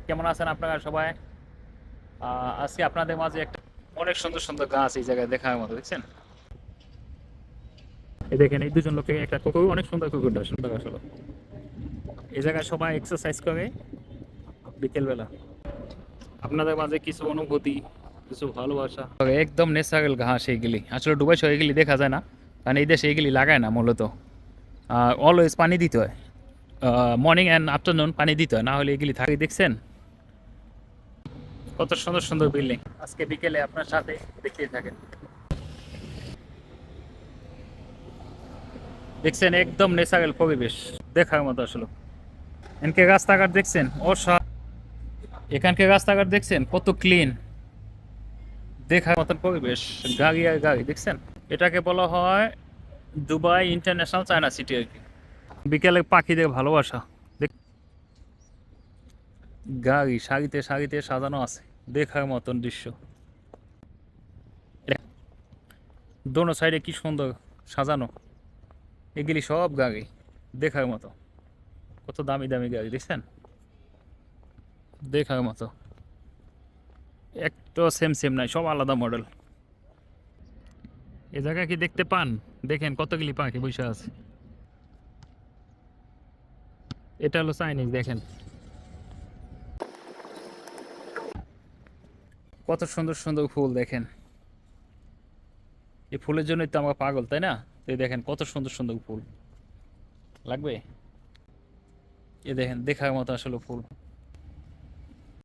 কেমন আছেন আপনারা সবাই? আজকে আপনাদের মাঝে একটা অনেক সুন্দর সুন্দর গাছ এই জায়গায় দেখার মতো, দেখছেন? এই দেখেন, এই দুজন লোকে একটা কুকুর, অনেক সুন্দর কুকুরটা, সুন্দর আসলে। এই জায়গায় সবাই এক্সারসাইজ করে বিকেলবেলা। আপনাদের মাঝে কিছু অনুভূতি, কিছু ভালোবাসা, একদম ন্যাচারাল ঘাস এইগুলি, আসলে ডুবাই শহর এগুলি দেখা যায় না, কারণ এই দেশে এগুলি লাগায় না মূলত। অলওয়েজ পানি দিতে হয়, মর্নিং অ্যান্ড আফটারনুন পানি দিতে হয়, না হলে এগুলি থাকে। দেখছেন কত সুন্দর সুন্দর বিল্ডিং, আজকে বিকেলে আপনার সাথে দেখতেই থাকেন। দেখছেন একদম ন্যাচারাল পরিবেশ, দেখার মতো আসলে। এখানকে রাস্তাঘাট দেখছেন এখানকার রাস্তাঘাট দেখছেন কত ক্লিন, দেখার মতন পরিবেশ। গাড়ি আর গাড়ি, দেখছেন? এটাকে বলা হয় দুবাই ইন্টারন্যাশনাল চায়না সিটি আর কি। বিকেলে পাখিদের ভালোবাসা গাড়ি সারিতে সারিতে সাজানো আছে, দেখার মতন দৃশ্য। দোনো সাইডে কি সুন্দর সাজানো, এগুলি সব গাড়ি, দেখার মতো। কত দামি দামি গাড়ি, দেখছেন? দেখার মতো, একটা সেম সেম নাই, সব আলাদা মডেল। এ জায়গায় কি দেখতে পান? দেখেন কতগুলি পাখি বসে আছে। এটা হলো চাইনিজ, দেখেন কত সুন্দর সুন্দর ফুল, দেখেন। এই ফুলের জন্যই তো আমরা পাগল, তাই না? তো এই দেখেন কত সুন্দর সুন্দর ফুল, লাগবে? এ দেখেন দেখার মতো আসলে ফুল।